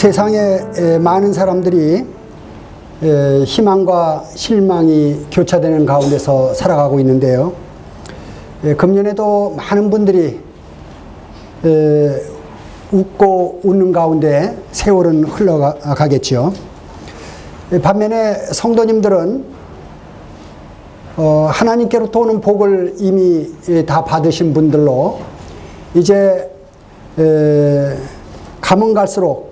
세상에 많은 사람들이 희망과 실망이 교차되는 가운데서 살아가고 있는데요. 금년에도 많은 분들이 웃고 웃는 가운데 세월은 흘러가겠죠. 반면에 성도님들은 하나님께로부터 오는 복을 이미 다 받으신 분들로 이제 가면 갈수록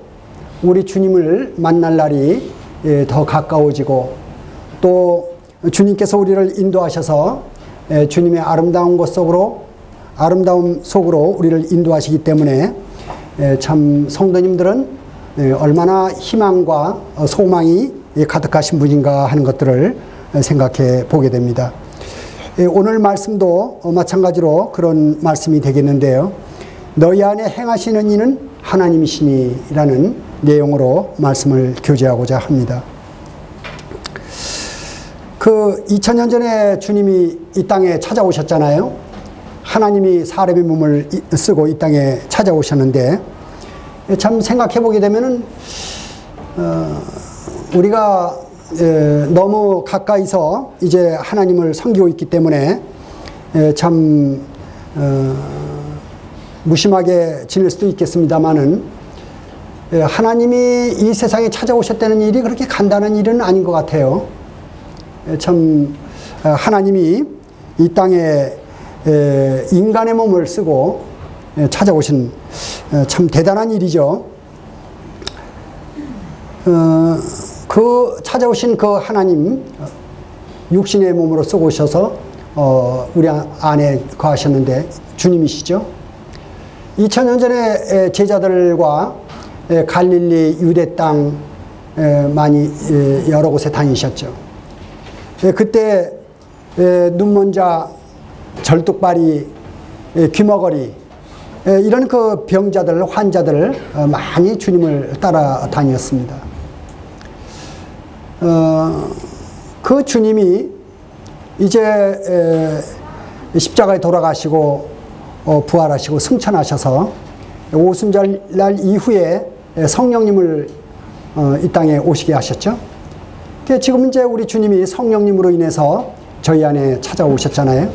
우리 주님을 만날 날이 더 가까워지고, 또 주님께서 우리를 인도하셔서 주님의 아름다운 아름다움 속으로 우리를 인도하시기 때문에 참 성도님들은 얼마나 희망과 소망이 가득하신 분인가 하는 것들을 생각해 보게 됩니다. 오늘 말씀도 마찬가지로 그런 말씀이 되겠는데요. 너희 안에 행하시는 이는 하나님이시니라는 내용으로 말씀을 교제하고자 합니다. 2000년 전에 주님이 이 땅에 찾아오셨잖아요. 하나님이 사람의 몸을 쓰고 이 땅에 찾아오셨는데, 참 생각해 보게 되면은 우리가 너무 가까이서 이제 하나님을 섬기고 있기 때문에 참 무심하게 지낼 수도 있겠습니다만은, 하나님이 이 세상에 찾아오셨다는 일이 그렇게 간단한 일은 아닌 것 같아요. 참 하나님이 이 땅에 인간의 몸을 쓰고 찾아오신 참 대단한 일이죠. 찾아오신 그 하나님, 육신의 몸으로 쓰고 오셔서 우리 안에 거하셨는데 주님이시죠. 2000년 전에 제자들과 갈릴리 유대 땅 많이 여러 곳에 다니셨죠. 그때 눈먼 자, 절뚝발이, 귀머거리, 이런 그 병자들, 환자들 많이 주님을 따라다녔습니다. 그 주님이 이제 십자가에 돌아가시고 부활하시고 승천하셔서 오순절날 이후에 성령님을 이 땅에 오시게 하셨죠. 지금 이제 우리 주님이 성령님으로 인해서 저희 안에 찾아오셨잖아요.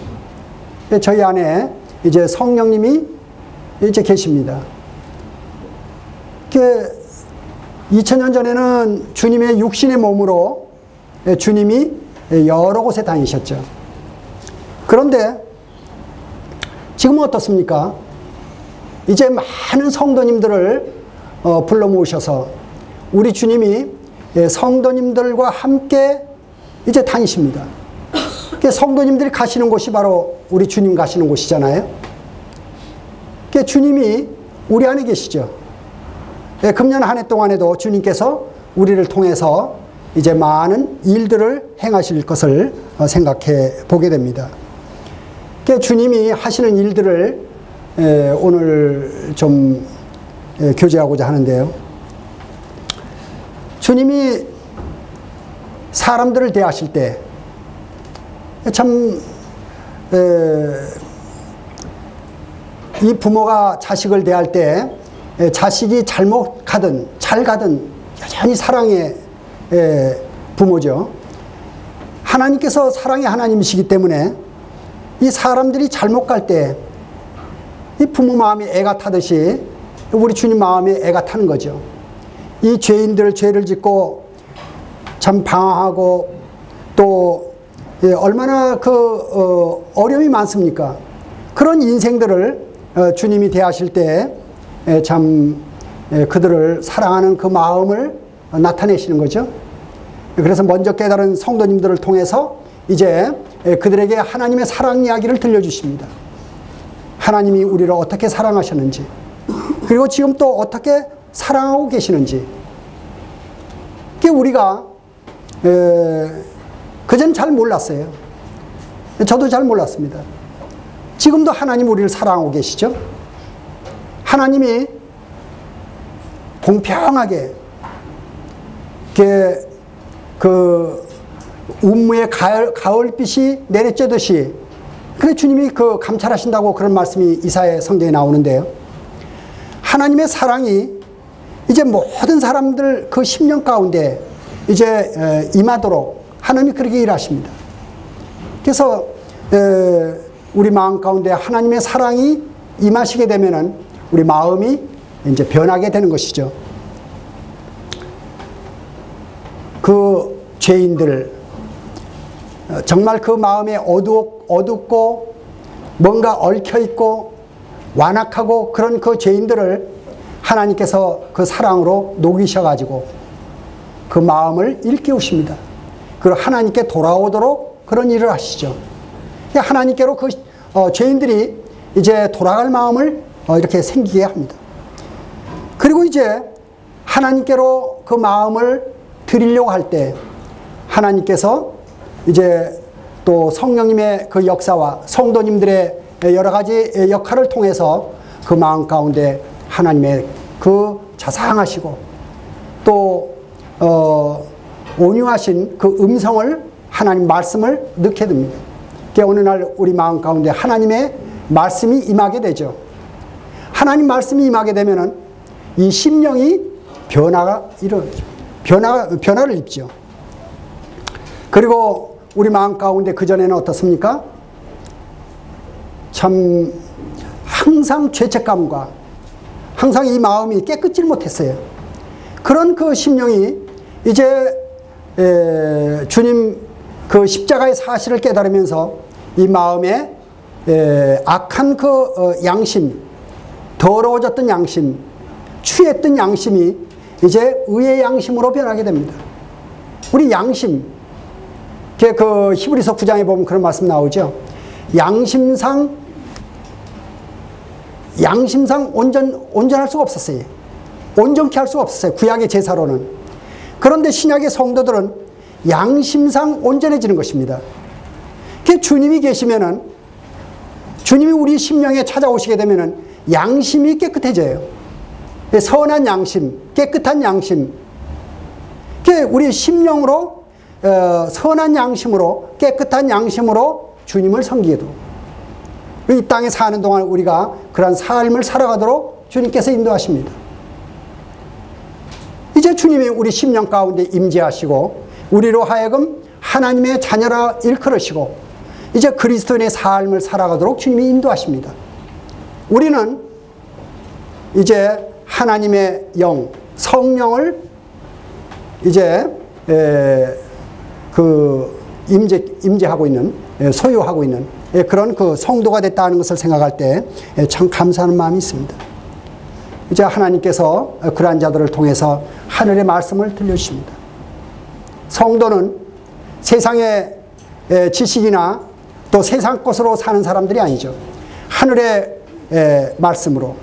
저희 안에 이제 성령님이 이제 계십니다. 2000년 전에는 주님의 육신의 몸으로 주님이 여러 곳에 다니셨죠. 그런데 지금은 어떻습니까? 이제 많은 성도님들을 불러 모으셔서 우리 주님이 성도님들과 함께 이제 다니십니다. 성도님들이 가시는 곳이 바로 우리 주님 가시는 곳이잖아요. 주님이 우리 안에 계시죠. 금년 한 해 동안에도 주님께서 우리를 통해서 이제 많은 일들을 행하실 것을 생각해 보게 됩니다. 주님이 하시는 일들을 오늘 좀 교제하고자 하는데요. 주님이 사람들을 대하실 때 참 이 부모가 자식을 대할 때 자식이 잘못 가든 잘 가든 여전히 사랑의 부모죠. 하나님께서 사랑의 하나님이시기 때문에 이 사람들이 잘못 갈 때 이 부모 마음이 애가 타듯이 우리 주님 마음이 애가 타는 거죠. 이 죄인들 죄를 짓고 참 방황하고 또 얼마나 어려움이 많습니까? 그런 인생들을 주님이 대하실 때 참 그들을 사랑하는 그 마음을 나타내시는 거죠. 그래서 먼저 깨달은 성도님들을 통해서 이제 그들에게 하나님의 사랑 이야기를 들려주십니다. 하나님이 우리를 어떻게 사랑하셨는지, 그리고 지금 또 어떻게 사랑하고 계시는지. 우리가 그전 잘 몰랐어요. 저도 잘 몰랐습니다. 지금도 하나님 우리를 사랑하고 계시죠. 하나님이 공평하게 그 운무의 가을빛이 내리쬐듯이, 그래 주님이 감찰하신다고 그런 말씀이 이사야 성경에 나오는데요. 하나님의 사랑이 이제 모든 사람들 그 심령 가운데 이제 임하도록 하나님이 그렇게 일하십니다. 그래서 우리 마음 가운데 하나님의 사랑이 임하시게 되면은 우리 마음이 이제 변하게 되는 것이죠. 그 죄인들, 정말 그 마음에 어둡고 뭔가 얽혀있고 완악하고 그런 그 죄인들을 하나님께서 그 사랑으로 녹이셔가지고 그 마음을 일깨우십니다. 그리고 하나님께 돌아오도록 그런 일을 하시죠. 하나님께로 그 죄인들이 이제 돌아갈 마음을 이렇게 생기게 합니다. 그리고 이제 하나님께로 그 마음을 드리려고 할 때 하나님께서 이제 또 성령님의 그 역사와 성도님들의 여러 가지 역할을 통해서 그 마음 가운데 하나님의 그 자상하시고 또 온유하신 그 음성을 하나님 말씀을 넣게 됩니다. 어느 날 우리 마음 가운데 하나님의 말씀이 임하게 되죠. 하나님 말씀이 임하게 되면은 이 심령이 변화를 입죠. 그리고 우리 마음 가운데 그전에는 어떻습니까? 참 항상 죄책감과 항상 이 마음이 깨끗지 못했어요. 그런 그 심령이 이제 주님 그 십자가의 사실을 깨달으면서 이 마음에 악한 그 양심, 더러워졌던 양심, 취했던 양심이 이제 의의 양심으로 변하게 됩니다. 우리 양심, 그 히브리서 9장에 보면 그런 말씀 나오죠. 양심상 온전할 수가 없었어요. 온전케 할 수가 없었어요. 구약의 제사로는. 그런데 신약의 성도들은 양심상 온전해지는 것입니다. 주님이 계시면은, 주님이 우리 심령에 찾아오시게 되면은 양심이 깨끗해져요. 선한 양심, 깨끗한 양심. 우리 심령으로 선한 양심으로 깨끗한 양심으로 주님을 섬기게도 이 땅에 사는 동안 우리가 그런 삶을 살아가도록 주님께서 인도하십니다. 이제 주님이 우리 심령 가운데 임재하시고 우리로 하여금 하나님의 자녀라 일컬으시고 이제 그리스도인의 삶을 살아가도록 주님이 인도하십니다. 우리는 이제 하나님의 영, 성령을 이제 임재하고 있는, 소유하고 있는 그런 그 성도가 됐다는 것을 생각할 때 참 감사하는 마음이 있습니다. 이제 하나님께서 그러한 자들을 통해서 하늘의 말씀을 들려주십니다. 성도는 세상의 지식이나 또 세상 것으로 사는 사람들이 아니죠. 하늘의 말씀으로,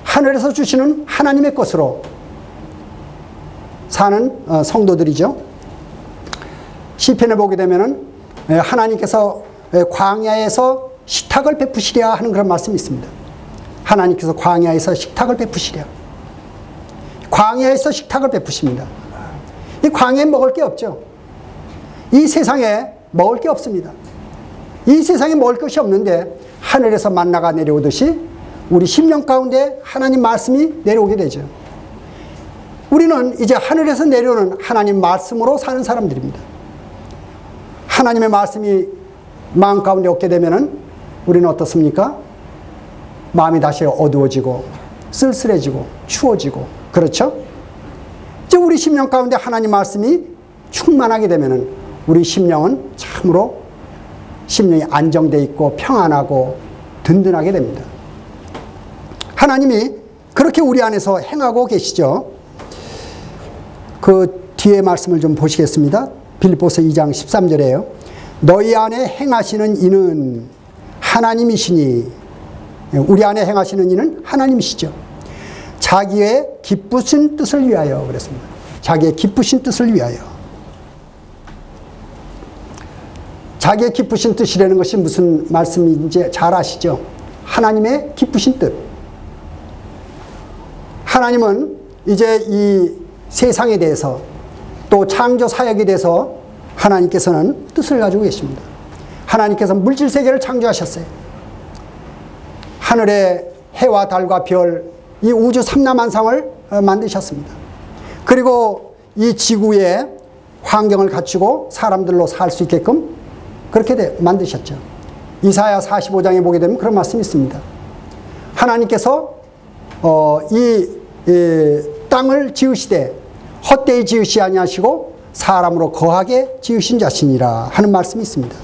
하늘에서 주시는 하나님의 것으로 사는 성도들이죠. 시편에 보게 되면은 하나님께서 광야에서 식탁을 베푸시랴 하는 그런 말씀이 있습니다. 하나님께서 광야에서 식탁을 베푸시랴. 광야에서 식탁을 베푸십니다. 이 광야에 먹을 게 없죠. 이 세상에 먹을 게 없습니다. 이 세상에 먹을 것이 없는데 하늘에서 만나가 내려오듯이 우리 심령 가운데 하나님 말씀이 내려오게 되죠. 우리는 이제 하늘에서 내려오는 하나님 말씀으로 사는 사람들입니다. 하나님의 말씀이 마음 가운데 없게 되면은 우리는 어떻습니까? 마음이 다시 어두워지고 쓸쓸해지고 추워지고 그렇죠? 이제 우리 심령 가운데 하나님 말씀이 충만하게 되면은 우리 심령은 참으로 심령이 안정되어 있고 평안하고 든든하게 됩니다. 하나님이 그렇게 우리 안에서 행하고 계시죠. 그 뒤에 말씀을 좀 보시겠습니다. 빌립보서 2장 13절에요. 너희 안에 행하시는 이는 하나님이시니, 우리 안에 행하시는 이는 하나님이시죠. 자기의 기쁘신 뜻을 위하여 그랬습니다. 자기의 기쁘신 뜻을 위하여. 자기의 기쁘신 뜻이라는 것이 무슨 말씀인지 잘 아시죠? 하나님의 기쁘신 뜻. 하나님은 이제 이 세상에 대해서 또 창조 사역에 대해서 하나님께서는 뜻을 가지고 계십니다. 하나님께서 물질 세계를 창조하셨어요. 하늘의 해와 달과 별, 이 우주 삼라만상을 만드셨습니다. 그리고 이 지구에 환경을 갖추고 사람들로 살 수 있게끔 그렇게 만드셨죠. 이사야 45장에 보게 되면 그런 말씀이 있습니다. 하나님께서 이 땅을 지으시되 헛되이 지으시 아니하시고 사람으로 거하게 지으신 자신이라 하는 말씀이 있습니다.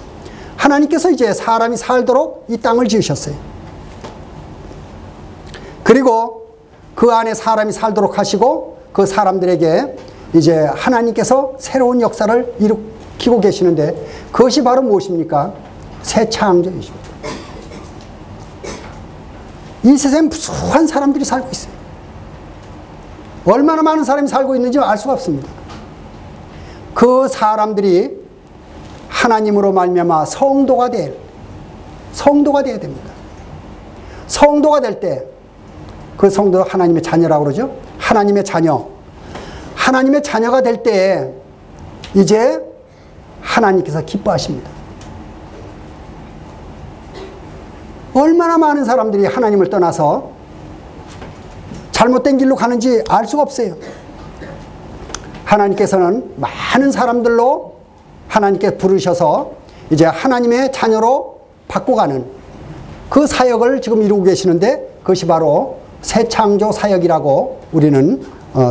하나님께서 이제 사람이 살도록 이 땅을 지으셨어요. 그리고 그 안에 사람이 살도록 하시고 그 사람들에게 이제 하나님께서 새로운 역사를 일으키고 계시는데 그것이 바로 무엇입니까? 새 창조이십니다. 이 세상에 무수한 사람들이 살고 있어요. 얼마나 많은 사람이 살고 있는지 알 수가 없습니다. 그 사람들이 하나님으로 말미암아 성도가 돼야 됩니다. 성도가 될 때 그 성도가 하나님의 자녀라고 그러죠. 하나님의 자녀. 하나님의 자녀가 될 때 이제 하나님께서 기뻐하십니다. 얼마나 많은 사람들이 하나님을 떠나서 잘못된 길로 가는지 알 수가 없어요. 하나님께서는 많은 사람들로 하나님께 부르셔서 이제 하나님의 자녀로 바꿔가는 그 사역을 지금 이루고 계시는데 그것이 바로 새 창조 사역이라고 우리는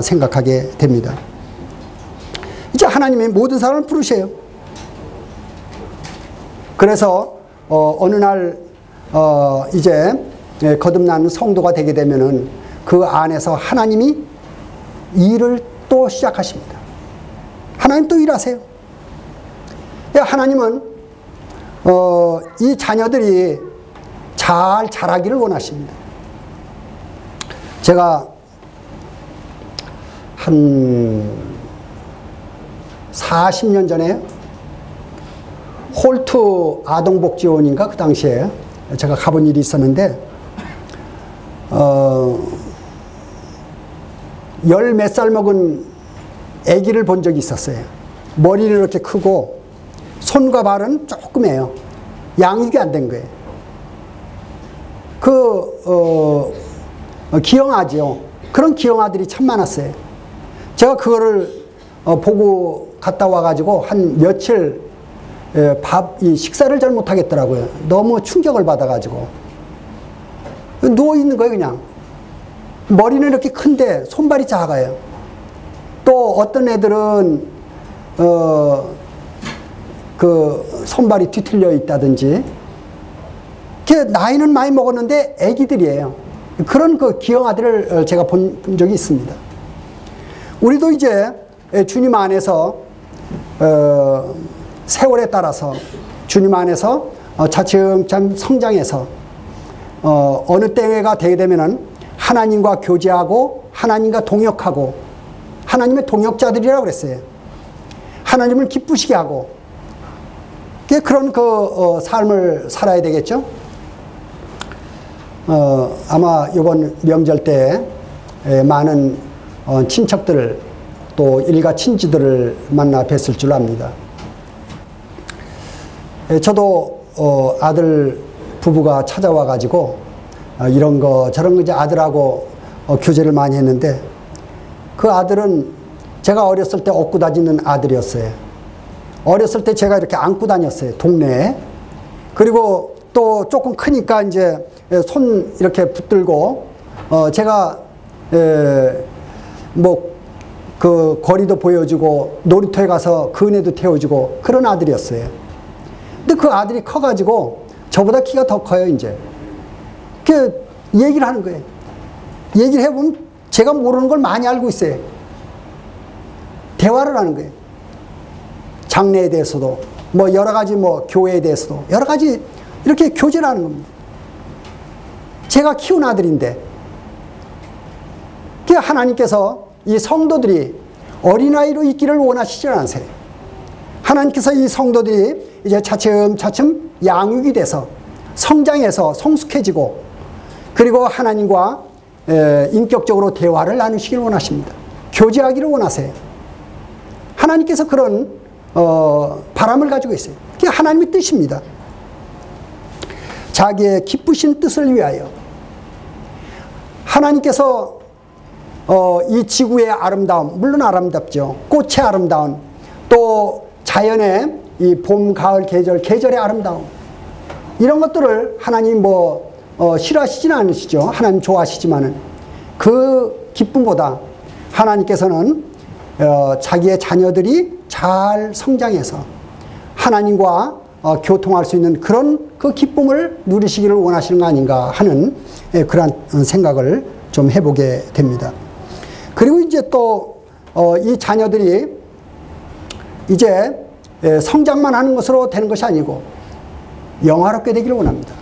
생각하게 됩니다. 이제 하나님이 모든 사람을 부르셔요. 그래서 어느 날 이제 거듭난 성도가 되게 되면은 그 안에서 하나님이 일을 또 시작하십니다. 하나님 또 일하세요. 하나님은 이 자녀들이 잘 자라기를 원하십니다. 제가 한 40년 전에 홀트 아동복지원인가 그 당시에 제가 가본 일이 있었는데 열 몇 살 먹은 아기를 본 적이 있었어요. 머리는 이렇게 크고 손과 발은 조그매요. 양육이 안 된 거예요. 기형아죠. 그런 기형아들이 참 많았어요. 제가 그거를 보고 갔다 와가지고 한 며칠 식사를 잘 못하겠더라고요. 너무 충격을 받아가지고. 누워있는 거예요, 그냥. 머리는 이렇게 큰데 손발이 작아요. 또 어떤 애들은 그 손발이 뒤틀려 있다든지. 나이는 많이 먹었는데 애기들이에요. 그런 그 기형아들을 제가 본 적이 있습니다. 우리도 이제 주님 안에서 세월에 따라서 주님 안에서 차츰차츰 성장해서 어느 때가 되게 되면은 하나님과 교제하고 하나님과 동역하고 하나님의 동역자들이라고 그랬어요. 하나님을 기쁘시게 하고 그런 삶을 살아야 되겠죠. 아마 이번 명절 때 많은 친척들 또 일가 친지들을 만나 뵀을 줄 압니다. 저도 아들 부부가 찾아와 가지고 이런 거 저런 거 이제 아들하고 교제를 많이 했는데 그 아들은 제가 어렸을 때 업고 다니는 아들이었어요. 어렸을 때 제가 이렇게 안고 다녔어요, 동네에. 그리고 또 조금 크니까 이제 손 이렇게 붙들고 제가 뭐 그 거리도 보여주고 놀이터에 가서 그네도 태워주고 그런 아들이었어요. 근데 그 아들이 커가지고 저보다 키가 더 커요, 이제. 그 얘기를 하는 거예요. 얘기를 해보면 제가 모르는 걸 많이 알고 있어요. 대화를 하는 거예요. 장래에 대해서도 뭐 여러 가지 뭐 교회에 대해서도 여러 가지 이렇게 교제를 하는 겁니다. 제가 키운 아들인데 하나님께서 이 성도들이 어린아이로 있기를 원하시지 않으세요. 하나님께서 이 성도들이 이제 차츰차츰 양육이 돼서 성장해서 성숙해지고 그리고 하나님과 인격적으로 대화를 나누시길 원하십니다. 교제하기를 원하세요. 하나님께서 그런 바람을 가지고 있어요. 그게 하나님의 뜻입니다. 자기의 기쁘신 뜻을 위하여 하나님께서 이 지구의 아름다움, 물론 아름답죠. 꽃의 아름다움, 또 자연의 이 봄, 가을, 계절의 아름다움. 이런 것들을 하나님 싫어하시지는 않으시죠. 하나님 좋아하시지만은 그 기쁨보다 하나님께서는 자기의 자녀들이 잘 성장해서 하나님과 교통할 수 있는 그런 그 기쁨을 누리시기를 원하시는 거 아닌가 하는 그러한 생각을 좀 해보게 됩니다. 그리고 이제 또 이 자녀들이 이제 성장만 하는 것으로 되는 것이 아니고 영화롭게 되기를 원합니다.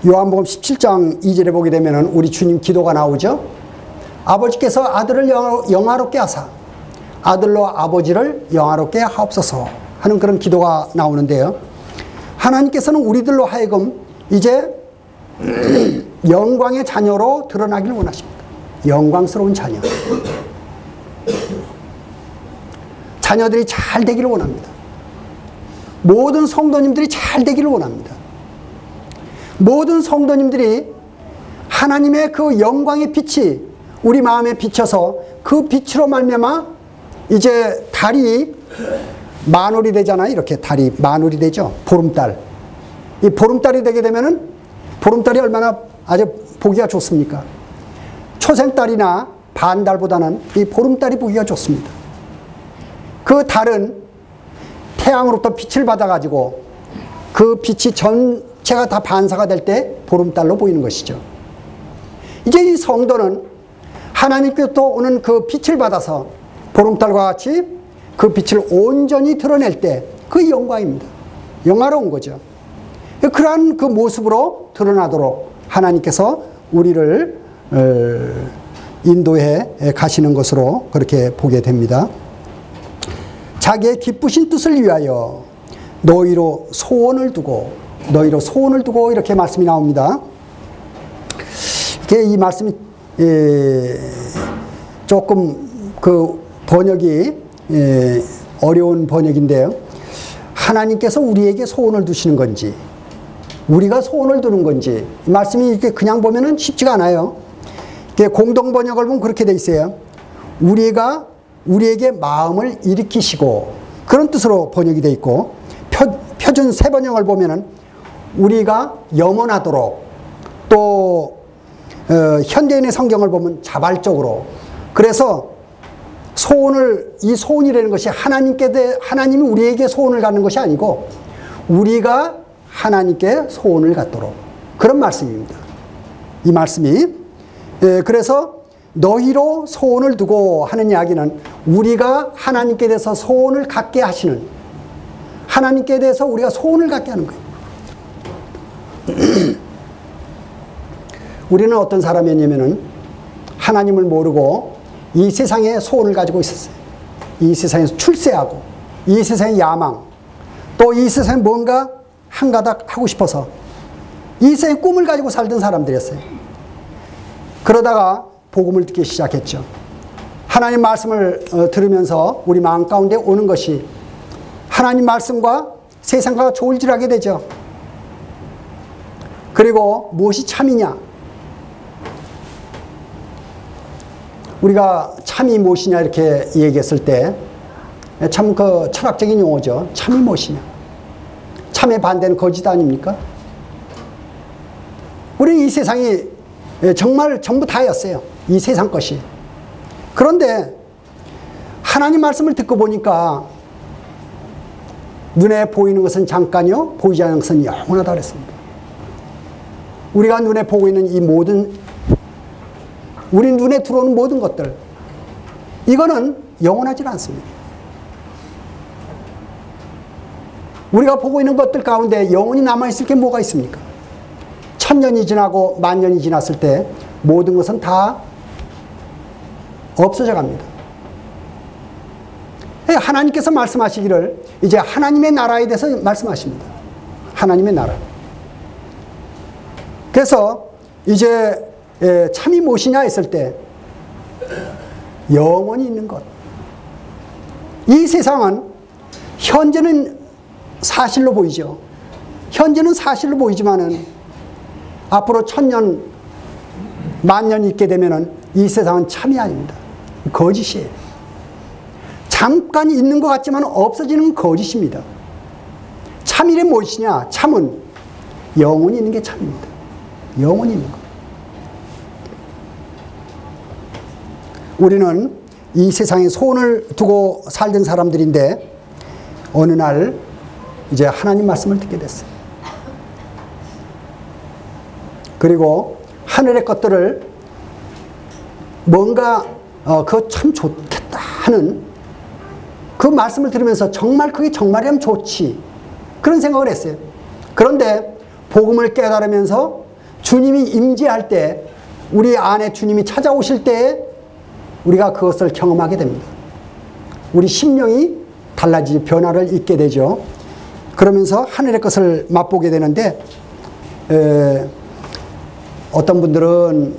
요한복음 17장 2절에 보게 되면은 우리 주님 기도가 나오죠. 아버지께서 아들을 영화롭게 하사 아들로 아버지를 영화롭게 하옵소서 하는 그런 기도가 나오는데요. 하나님께서는 우리들로 하여금 이제 영광의 자녀로 드러나기를 원하십니다. 영광스러운 자녀. 자녀들이 잘 되기를 원합니다. 모든 성도님들이 잘 되기를 원합니다. 모든 성도님들이 하나님의 그 영광의 빛이 우리 마음에 비쳐서 그 빛으로 말미암아 이제 달이 만월이 되잖아요. 이렇게 달이 만월이 되죠. 보름달. 이 보름달이 되게 되면은 보름달이 얼마나 아주 보기가 좋습니까? 초생달이나 반달보다는 이 보름달이 보기가 좋습니다. 그 달은 태양으로부터 빛을 받아가지고 그 빛이 전체가 다 반사가 될 때 보름달로 보이는 것이죠. 이제 이 성도는 하나님께로부터 오는 그 빛을 받아서 보름달과 같이 그 빛을 온전히 드러낼 때 그 영광입니다. 영화로운 거죠. 그러한 그 모습으로 드러나도록 하나님께서 우리를 인도해 가시는 것으로 그렇게 보게 됩니다. 자기의 기쁘신 뜻을 위하여 너희로 소원을 두고 이렇게 말씀이 나옵니다. 이 말씀이 조금 그 번역이 어려운 번역인데요. 하나님께서 우리에게 소원을 두시는 건지 우리가 소원을 두는 건지 이 말씀이 이렇게 그냥 보면은 쉽지가 않아요. 공동 번역을 보면 그렇게 돼 있어요. 우리에게 마음을 일으키시고 그런 뜻으로 번역이 돼 있고 표준 새 번역을 보면은 우리가 염원하도록 또 현대인의 성경을 보면 자발적으로 그래서 이 소원이라는 것이 하나님이 우리에게 소원을 갖는 것이 아니고 우리가 하나님께 소원을 갖도록 그런 말씀입니다. 이 말씀이 그래서 너희로 소원을 두고 하는 이야기는 우리가 하나님께 대해서 소원을 갖게 하시는 하나님께 대해서 우리가 소원을 갖게 하는 거예요. 우리는 어떤 사람이었냐면은 하나님을 모르고 이 세상에 소원을 가지고 있었어요. 이 세상에서 출세하고 이 세상의 야망 또 이 세상에 뭔가 한가닥 하고 싶어서 이 세상의 꿈을 가지고 살던 사람들이었어요. 그러다가 복음을 듣기 시작했죠. 하나님 말씀을 들으면서 우리 마음 가운데 오는 것이 하나님 말씀과 세상과 조울질하게 되죠. 그리고 무엇이 참이냐? 우리가 참이 무엇이냐 이렇게 얘기했을 때 참 그 철학적인 용어죠. 참이 무엇이냐? 참의 반대는 거짓 아닙니까? 우리 이 세상이 정말 전부 다였어요. 이 세상 것이. 그런데 하나님 말씀을 듣고 보니까 눈에 보이는 것은 잠깐이요 보이지 않는 것은 영원하다 그랬습니다. 우리가 눈에 보고 있는 이 모든 우리 눈에 들어오는 모든 것들 이거는 영원하지 않습니다. 우리가 보고 있는 것들 가운데 영원히 남아있을 게 뭐가 있습니까? 1000년이 지나고 10,000년이 지났을 때 모든 것은 다 없어져 갑니다. 하나님께서 말씀하시기를 이제 하나님의 나라에 대해서 말씀하십니다. 하나님의 나라. 그래서 이제 참이 무엇이냐 했을 때 영원히 있는 것. 이 세상은 현재는 사실로 보이죠. 현재는 사실로 보이지만은 앞으로 1000년 만년 있게 되면은 이 세상은 참이 아닙니다. 거짓이에요. 잠깐 있는 것 같지만 없어지는 거짓입니다. 참이란 무엇이냐? 참은 영원히 있는 게 참입니다. 영원히 있는 것. 우리는 이 세상에 소원을 두고 살던 사람들인데 어느 날 이제 하나님 말씀을 듣게 됐어요. 그리고 하늘의 것들을 뭔가 그거 참 좋겠다 하는 그 말씀을 들으면서 정말 그게 정말이라면 좋지 그런 생각을 했어요. 그런데 복음을 깨달으면서 주님이 임재할 때 우리 안에 주님이 찾아오실 때에 우리가 그것을 경험하게 됩니다. 우리 심령이 달라지지 변화를 잊게 되죠. 그러면서 하늘의 것을 맛보게 되는데 어떤 분들은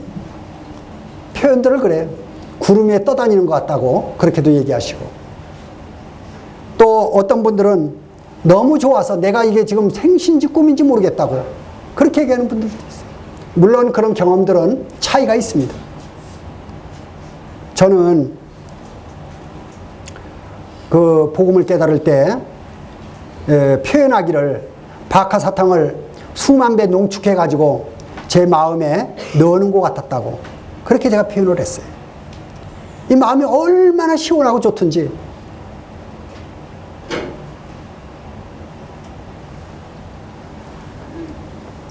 표현들을 그래요. 구름 위에 떠다니는 것 같다고 그렇게도 얘기하시고, 또 어떤 분들은 너무 좋아서 내가 이게 지금 생신지 꿈인지 모르겠다고 그렇게 얘기하는 분들도 있어요. 물론 그런 경험들은 차이가 있습니다. 저는 그 복음을 깨달을 때 표현하기를 박하사탕을 수만 배 농축해 가지고 제 마음에 넣는 것 같았다고 그렇게 제가 표현을 했어요. 이 마음이 얼마나 시원하고 좋든지.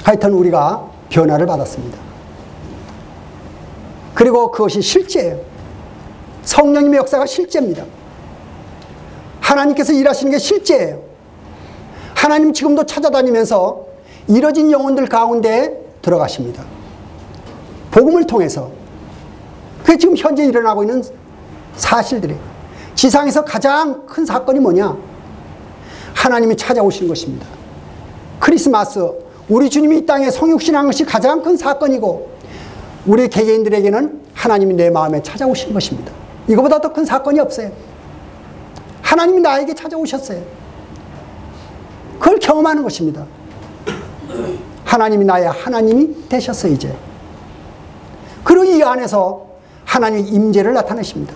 하여튼 우리가 변화를 받았습니다. 그리고 그것이 실제예요. 성령님의 역사가 실제입니다. 하나님께서 일하시는 게 실제예요. 하나님 지금도 찾아다니면서 이뤄진 영혼들 가운데 들어가십니다. 복음을 통해서. 그게 지금 현재 일어나고 있는 사실들이에요. 지상에서 가장 큰 사건이 뭐냐? 하나님이 찾아오시는 것입니다. 크리스마스, 우리 주님이 이 땅에 성육신한 것이 가장 큰 사건이고, 우리 개개인들에게는 하나님이 내 마음에 찾아오신 것입니다. 이거보다 더 큰 사건이 없어요. 하나님이 나에게 찾아오셨어요. 그걸 경험하는 것입니다. 하나님이 나의 하나님이 되셨어요, 이제. 그리고 이 안에서 하나님의 임재를 나타내십니다.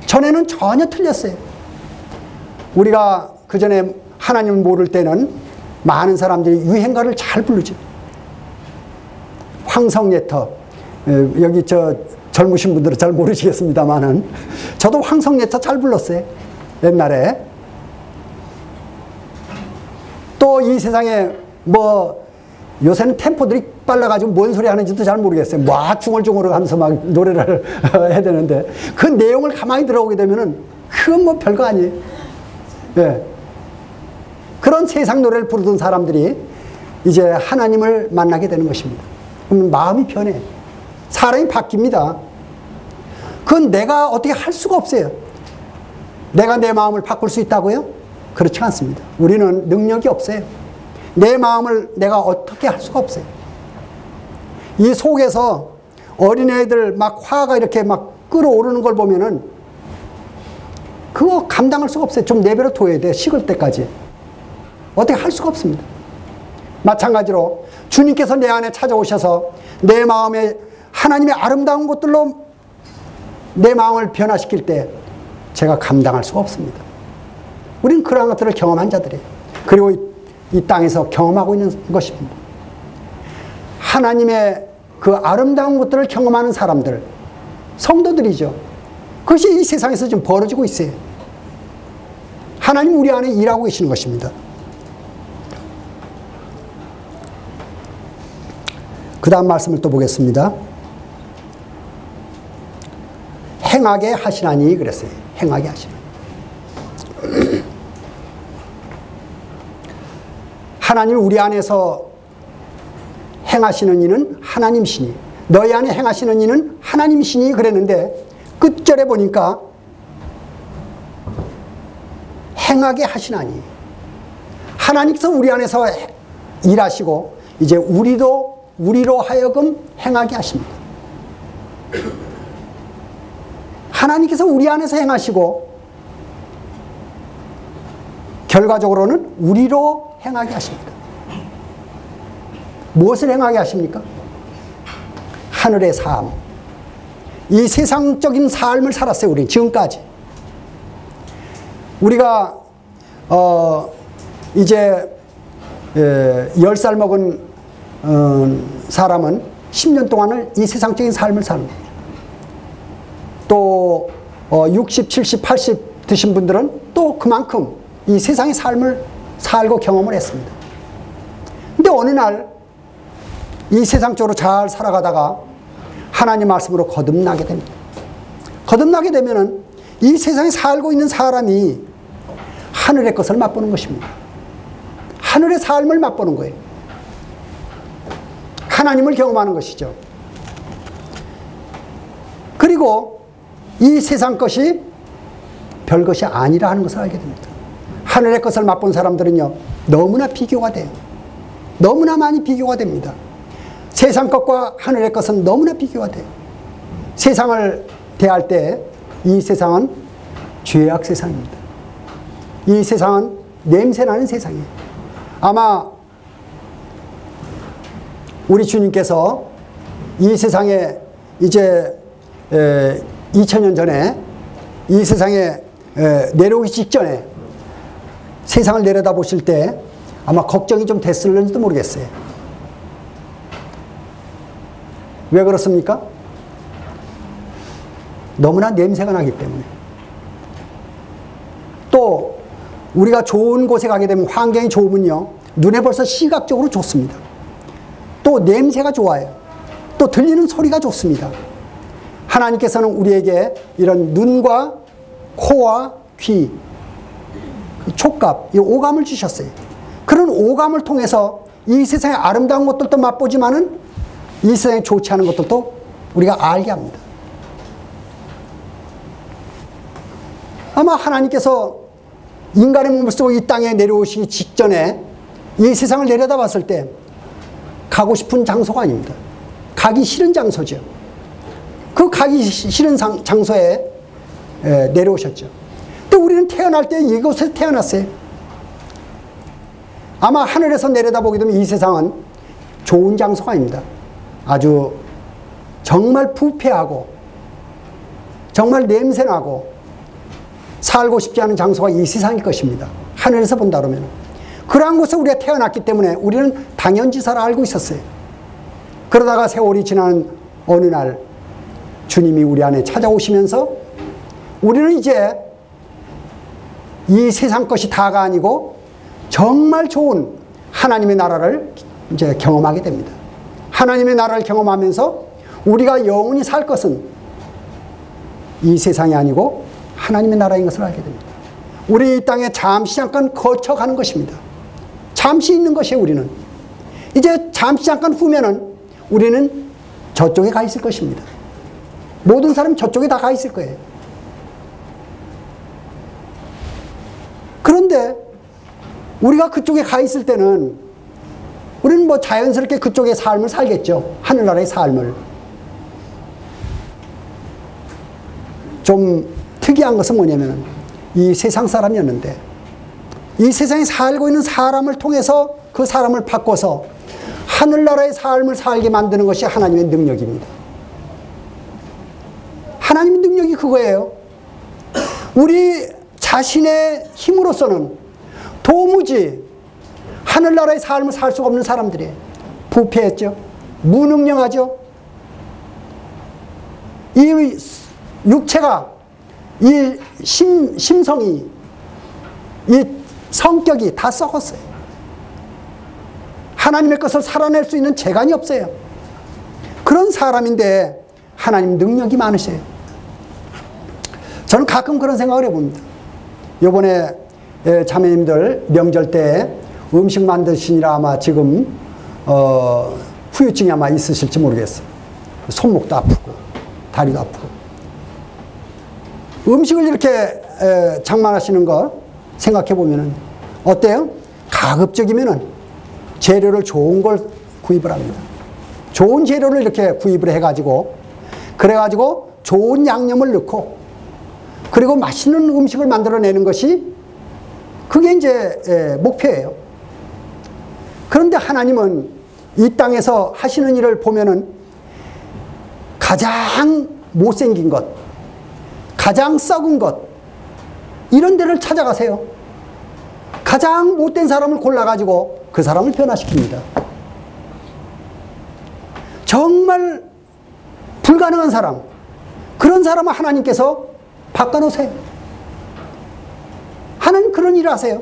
전에는 전혀 틀렸어요. 우리가 그 전에 하나님을 모를 때는 많은 사람들이 유행가를 잘 부르죠. 황성예터, 여기 젊으신 분들은 잘 모르시겠습니다만은 저도 황성예터 잘 불렀어요, 옛날에. 또 이 세상에 요새는 템포들이 빨라가지고 뭔 소리 하는지도 잘 모르겠어요. 중얼중얼 하면서 막 노래를 해야 되는데 그 내용을 가만히 들어보게 되면은 그건 별거 아니에요. 예. 그런 세상 노래를 부르던 사람들이 이제 하나님을 만나게 되는 것입니다. 그럼 마음이 변해. 사람이 바뀝니다. 그건 내가 어떻게 할 수가 없어요. 내가 내 마음을 바꿀 수 있다고요? 그렇지 않습니다. 우리는 능력이 없어요. 내 마음을 내가 어떻게 할 수가 없어요. 이 속에서 어린애들 막 화가 이렇게 막 끓어오르는 걸 보면은 그거 감당할 수가 없어요. 좀 내버려 둬야 돼. 식을 때까지. 어떻게 할 수가 없습니다. 마찬가지로 주님께서 내 안에 찾아오셔서 내 마음에 하나님의 아름다운 것들로 내 마음을 변화시킬 때 제가 감당할 수가 없습니다. 우리는 그러한 것들을 경험한 자들이에요. 그리고 이 땅에서 경험하고 있는 것입니다. 하나님의 그 아름다운 것들을 경험하는 사람들, 성도들이죠. 그것이 이 세상에서 지금 벌어지고 있어요. 하나님 우리 안에 일하고 계시는 것입니다. 그 다음 말씀을 또 보겠습니다. 행하게 하시나니 그랬어요. 행하게 하시나니. 하나님 우리 안에서 행하시는 이는 하나님이시니, 너희 안에 행하시는 이는 하나님이시니 그랬는데 끝절에 보니까 행하게 하시나니, 하나님께서 우리 안에서 일하시고 이제 우리로 하여금 행하게 하십니다. 하나님께서 우리 안에서 행하시고 결과적으로는 우리로 행하게 하십니다. 무엇을 행하게 하십니까? 하늘의 삶, 이 세상적인 삶을 살았어요. 우리 지금까지. 우리가 이제 10살 먹은 사람은 10년 동안을 이 세상적인 삶을 사는 거예요. 또 60, 70, 80 드신 분들은 또 그만큼 이 세상의 삶을 살고 경험을 했습니다. 근데 어느 날 이 세상적으로 잘 살아가다가 하나님 말씀으로 거듭나게 됩니다. 거듭나게 되면은 이 세상에 살고 있는 사람이 하늘의 것을 맛보는 것입니다. 하늘의 삶을 맛보는 거예요. 하나님을 경험하는 것이죠. 그리고 이 세상 것이 별것이 아니라 하는 것을 알게 됩니다. 하늘의 것을 맛본 사람들은요, 너무나 비교가 돼요. 너무나 많이 비교가 됩니다. 세상 것과 하늘의 것은 너무나 비교가 돼요. 세상을 대할 때 이 세상은 죄악 세상입니다. 이 세상은 냄새나는 세상이에요. 아마 우리 주님께서 이 세상에 이제 2000년 전에 이 세상에 내려오기 직전에 세상을 내려다보실 때 아마 걱정이 좀 됐을는지도 모르겠어요. 왜 그렇습니까? 너무나 냄새가 나기 때문에. 또 우리가 좋은 곳에 가게 되면 환경이 좋으면요, 눈에 벌써 시각적으로 좋습니다. 또 냄새가 좋아요. 또 들리는 소리가 좋습니다. 하나님께서는 우리에게 이런 눈과 코와 귀, 촉감, 이 오감을 주셨어요. 그런 오감을 통해서 이 세상의 아름다운 것들도 맛보지만은 이 세상에 좋지 않은 것들도 우리가 알게 합니다. 아마 하나님께서 인간의 몸을 쓰고 이 땅에 내려오시기 직전에 이 세상을 내려다봤을 때 가고 싶은 장소가 아닙니다. 가기 싫은 장소죠. 그 가기 싫은 장소에 내려오셨죠. 또 우리는 태어날 때 이곳에서 태어났어요. 아마 하늘에서 내려다보게 되면 이 세상은 좋은 장소가 아닙니다. 아주 정말 부패하고 정말 냄새나고 살고 싶지 않은 장소가 이 세상일 것입니다. 하늘에서 본다 그러면. 그러한 곳에 우리가 태어났기 때문에 우리는 당연지사를 알고 있었어요. 그러다가 세월이 지나는 어느 날 주님이 우리 안에 찾아오시면서 우리는 이제 이 세상 것이 다가 아니고 정말 좋은 하나님의 나라를 이제 경험하게 됩니다. 하나님의 나라를 경험하면서 우리가 영원히 살 것은 이 세상이 아니고 하나님의 나라인 것을 알게 됩니다. 우리 이 땅에 잠시 잠깐 거쳐가는 것입니다. 잠시 있는 것이에요. 우리는 이제 잠시 잠깐 후면은 우리는 저쪽에 가 있을 것입니다. 모든 사람이 저쪽에 다 가 있을 거예요. 그런데 우리가 그쪽에 가 있을 때는 우리는 뭐 자연스럽게 그쪽의 삶을 살겠죠. 하늘나라의 삶을. 좀 특이한 것은 뭐냐면 이 세상 사람이었는데 이 세상에 살고 있는 사람을 통해서 그 사람을 바꿔서 하늘나라의 삶을 살게 만드는 것이 하나님의 능력입니다. 하나님의 능력이 그거예요. 우리 자신의 힘으로서는 도무지 하늘나라의 삶을 살 수가 없는 사람들이에요. 부패했죠. 무능력하죠. 이 육체가, 이 심성이, 이 성격이 다 썩었어요. 하나님의 것을 살아낼 수 있는 재간이 없어요. 그런 사람인데 하나님 능력이 많으세요. 저는 가끔 그런 생각을 해봅니다. 요번에 자매님들 명절 때 음식 만드시느라 아마 지금 후유증이 아마 있으실지 모르겠어요. 손목도 아프고 다리도 아프고. 음식을 이렇게 장만하시는 거 생각해 보면은 어때요? 가급적이면은 재료를 좋은 걸 구입을 합니다. 좋은 재료를 이렇게 구입을 해가지고 그래가지고 좋은 양념을 넣고 그리고 맛있는 음식을 만들어내는 것이 그게 이제 목표예요. 그런데 하나님은 이 땅에서 하시는 일을 보면은 가장 못생긴 것, 가장 썩은 것, 이런 데를 찾아가세요. 가장 못된 사람을 골라가지고 그 사람을 변화시킵니다. 정말 불가능한 사람, 그런 사람을 하나님께서 바꿔놓으세요. 하나님 그런 일을 하세요.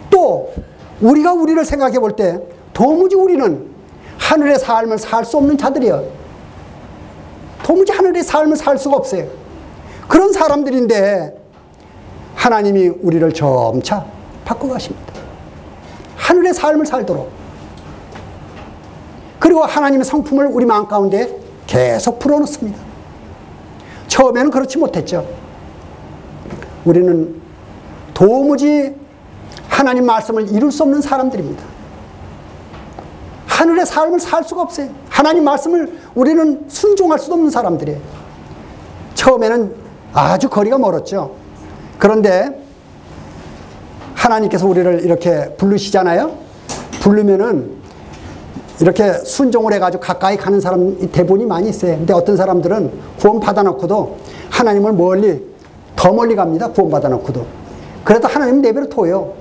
또 우리가 우리를 생각해 볼 때 도무지 우리는 하늘의 삶을 살 수 없는 자들이에요. 도무지 하늘의 삶을 살 수가 없어요. 그런 사람들인데 하나님이 우리를 점차 바꿔가십니다. 하늘의 삶을 살도록. 그리고 하나님의 성품을 우리 마음 가운데 계속 풀어놓습니다. 처음에는 그렇지 못했죠. 우리는 도무지 하나님 말씀을 이룰 수 없는 사람들입니다. 하늘의 삶을 살 수가 없어요. 하나님 말씀을 우리는 순종할 수도 없는 사람들이에요. 처음에는 아주 거리가 멀었죠. 그런데 하나님께서 우리를 이렇게 부르시잖아요. 부르면은 이렇게 순종을 해가지고 가까이 가는 사람이 대부분이 많이 있어요. 근데 어떤 사람들은 구원 받아놓고도 하나님을 더 멀리 갑니다. 구원 받아놓고도. 그래도 하나님 내버려 둬요.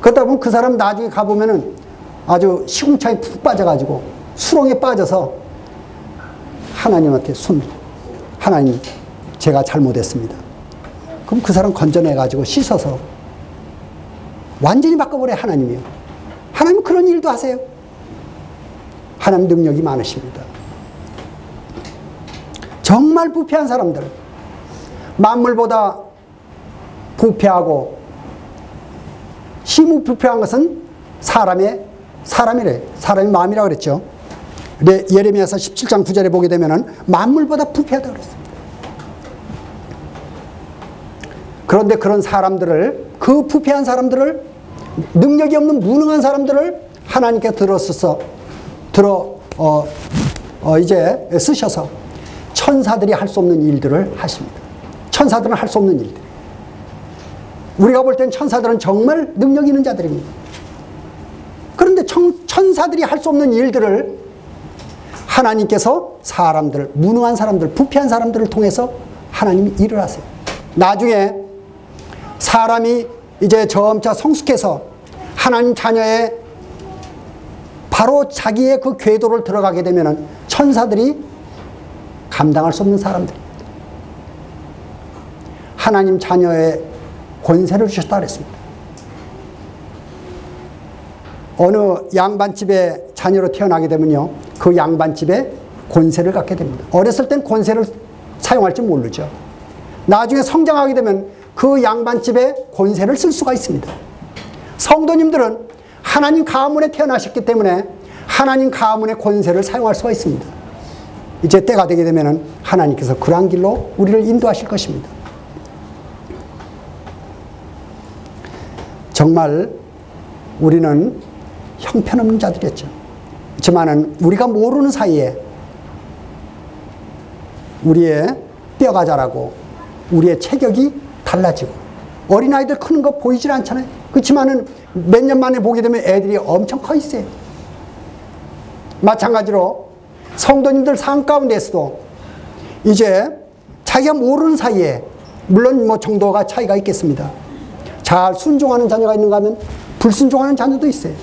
그러다 보면 그 사람 나중에 가보면은 아주 시궁창에 푹 빠져가지고 수렁에 빠져서 하나님한테 하나님 제가 잘못했습니다. 그럼 그 사람 건져내가지고 씻어서 완전히 바꿔버려요. 하나님이요. 하나님은 그런 일도 하세요. 하나님 능력이 많으십니다. 정말 부패한 사람들, 만물보다 부패하고 시무부패한 것은 사람이래. 사람의 마음이라고 그랬죠. 예레미야서 17장 9절에 보게 되면은 만물보다 부패하다고 그랬습니다. 그런데 그런 사람들을, 그 부패한 사람들을, 능력이 없는 무능한 사람들을 하나님께 이제 쓰셔서 천사들이 할 수 없는 일들을 하십니다. 천사들은 할 수 없는 일들. 우리가 볼 땐 천사들은 정말 능력 있는 자들입니다. 그런데 천사들이 할 수 없는 일들을 하나님께서 사람들, 무능한 사람들, 부패한 사람들을 통해서 하나님이 일을 하세요. 나중에 사람이 이제 점차 성숙해서 하나님 자녀의 바로 자기의 그 궤도를 들어가게 되면 천사들이 감당할 수 없는 사람들입니다. 하나님 자녀의 권세를 주셨다 그랬습니다. 어느 양반집의 자녀로 태어나게 되면요, 그 양반집에 권세를 갖게 됩니다. 어렸을 땐 권세를 사용할 줄 모르죠. 나중에 성장하게 되면 그 양반집에 권세를 쓸 수가 있습니다. 성도님들은 하나님 가문에 태어나셨기 때문에 하나님 가문의 권세를 사용할 수가 있습니다. 이제 때가 되게 되면 하나님께서 그러한 길로 우리를 인도하실 것입니다. 정말 우리는 형편없는 자들이었죠. 그렇지만은 우리가 모르는 사이에 우리의 뼈가 자라고 우리의 체격이 달라지고 어린아이들 크는 거 보이질 않잖아요. 그렇지만은 몇 년 만에 보게 되면 애들이 엄청 커 있어요. 마찬가지로 성도님들 삶 가운데서도 이제 자기가 모르는 사이에, 물론 뭐 정도가 차이가 있겠습니다. 잘 순종하는 자녀가 있는가 하면 불순종하는 자녀도 있어요.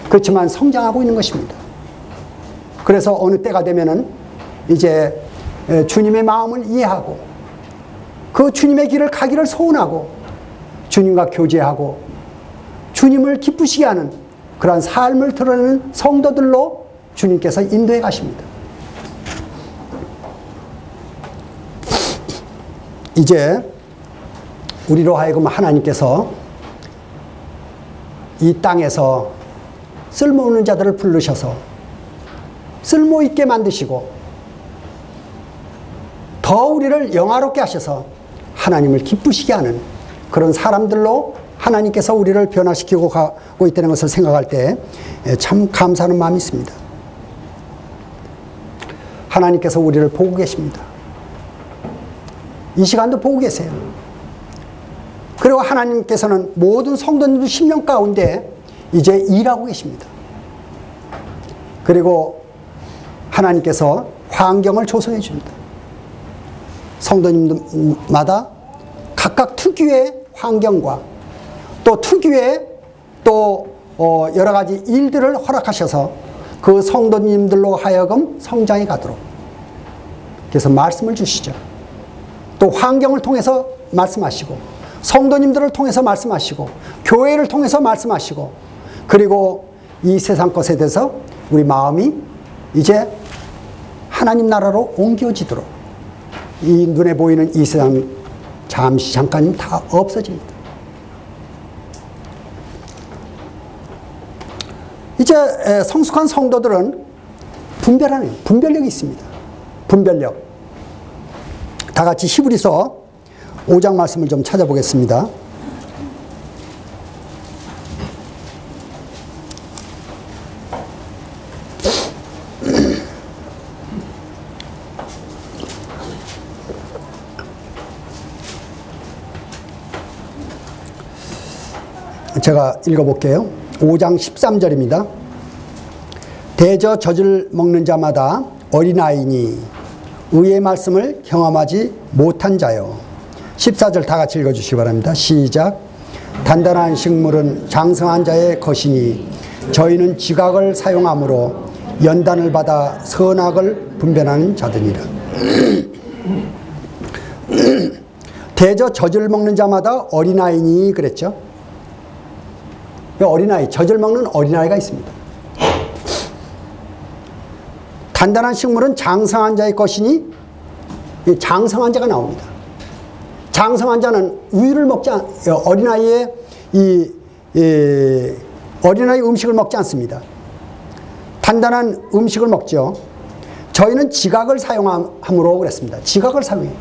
그렇지만 성장하고 있는 것입니다. 그래서 어느 때가 되면은 이제 주님의 마음을 이해하고 그 주님의 길을 가기를 소원하고 주님과 교제하고 주님을 기쁘시게 하는 그러한 삶을 드러내는 성도들로 주님께서 인도해 가십니다. 이제 우리로 하여금 하나님께서 이 땅에서 쓸모없는 자들을 부르셔서 쓸모있게 만드시고 더 우리를 영화롭게 하셔서 하나님을 기쁘시게 하는 그런 사람들로 하나님께서 우리를 변화시키고 가고 있다는 것을 생각할 때 참 감사하는 마음이 있습니다. 하나님께서 우리를 보고 계십니다. 이 시간도 보고 계세요. 그리고 하나님께서는 모든 성도님들 심령 가운데 이제 일하고 계십니다. 그리고 하나님께서 환경을 조성해 줍니다. 성도님들마다 각각 특유의 환경과 또 특유의 또 여러 가지 일들을 허락하셔서 그 성도님들로 하여금 성장해 가도록 그래서 말씀을 주시죠. 또 환경을 통해서 말씀하시고 성도님들을 통해서 말씀하시고 교회를 통해서 말씀하시고 그리고 이 세상 것에 대해서 우리 마음이 이제 하나님 나라로 옮겨지도록 이 눈에 보이는 이 세상 잠시 잠깐 다 없어집니다. 이제 성숙한 성도들은 분별력이 있습니다. 분별력. 다 같이 히브리서 5장 말씀을 좀 찾아보겠습니다. 제가 읽어볼게요. 5장 13절입니다. 대저 젖을 먹는 자마다 어린아이니 의의 말씀을 경험하지 못한 자요. 14절 다 같이 읽어주시기 바랍니다. 시작. 단단한 식물은 장성한 자의 것이니 저희는 지각을 사용함으로 연단을 받아 선악을 분별하는 자들이라. 대저 젖을 먹는 자마다 어린아이니 그랬죠. 어린아이, 젖을 먹는 어린아이가 있습니다. 단단한 식물은 장성한 자의 것이니 장성한 자가 나옵니다. 장성한 자는 우유를 먹지 어린아이의 어린아이 음식을 먹지 않습니다. 단단한 음식을 먹죠. 저희는 지각을 사용함으로 그랬습니다. 지각을 사용해요.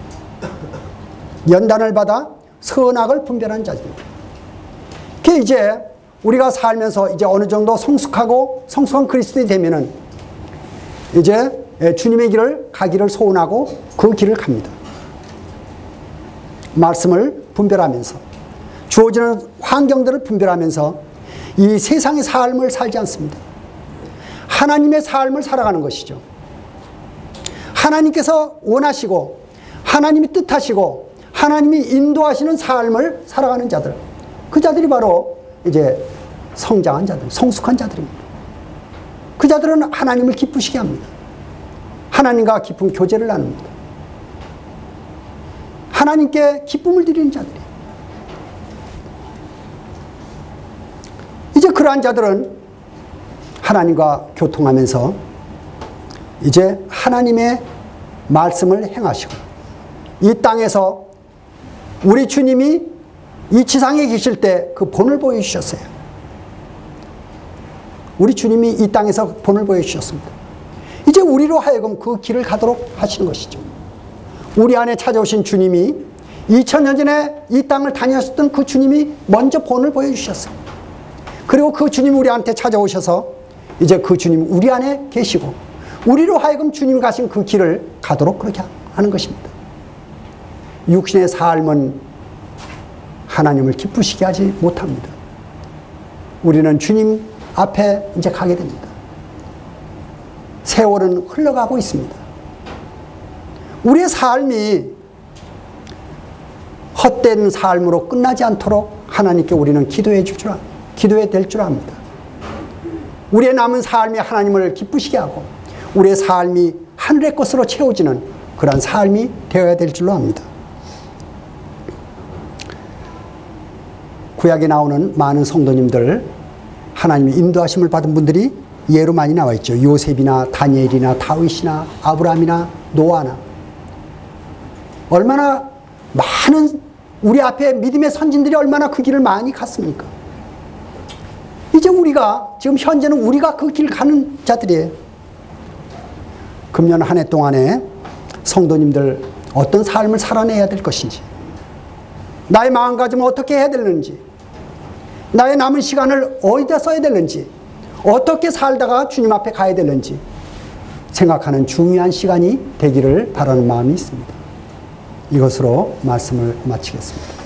연단을 받아 선악을 분별하는 자입니다. 그게 이제 우리가 살면서 이제 어느 정도 성숙한 그리스도인이 되면은 이제 주님의 길을 가기를 소원하고 그 길을 갑니다. 말씀을 분별하면서 주어지는 환경들을 분별하면서 이 세상의 삶을 살지 않습니다. 하나님의 삶을 살아가는 것이죠. 하나님께서 원하시고 하나님이 뜻하시고 하나님이 인도하시는 삶을 살아가는 자들, 그 자들이 바로 이제 성장한 자들, 성숙한 자들입니다. 그 자들은 하나님을 기쁘시게 합니다. 하나님과 깊은 교제를 나눕니다. 하나님께 기쁨을 드리는 자들이에요. 이제 그러한 자들은 하나님과 교통하면서 이제 하나님의 말씀을 행하시고 이 땅에서 우리 주님이 이 지상에 계실 때 그 본을 보여주셨어요. 우리 주님이 이 땅에서 본을 보여주셨습니다. 이제 우리로 하여금 그 길을 가도록 하시는 것이죠. 우리 안에 찾아오신 주님이 2000년 전에 이 땅을 다니셨던 그 주님이 먼저 본을 보여주셨어요. 그리고 그 주님이 우리한테 찾아오셔서 이제 그 주님이 우리 안에 계시고 우리로 하여금 주님이 가신 그 길을 가도록 그렇게 하는 것입니다. 육신의 삶은 하나님을 기쁘시게 하지 못합니다. 우리는 주님 앞에 이제 가게 됩니다. 세월은 흘러가고 있습니다. 우리의 삶이 헛된 삶으로 끝나지 않도록 하나님께 우리는 기도해야 될 줄 압니다. 우리의 남은 삶이 하나님을 기쁘시게 하고 우리의 삶이 하늘의 것으로 채워지는 그러한 삶이 되어야 될 줄로 압니다. 구약에 나오는 많은 성도님들, 하나님의 인도하심을 받은 분들이 예로 많이 나와 있죠. 요셉이나 다니엘이나 다윗이나 아브라함이나 노아나. 얼마나 많은 우리 앞에 믿음의 선진들이 얼마나 그 길을 많이 갔습니까? 이제 우리가 지금 현재는 우리가 그 길 가는 자들이에요. 금년 한 해 동안에 성도님들 어떤 삶을 살아내야 될 것인지, 나의 마음가짐을 어떻게 해야 되는지, 나의 남은 시간을 어디다 써야 되는지, 어떻게 살다가 주님 앞에 가야 되는지 생각하는 중요한 시간이 되기를 바라는 마음이 있습니다. 이것으로 말씀을 마치겠습니다.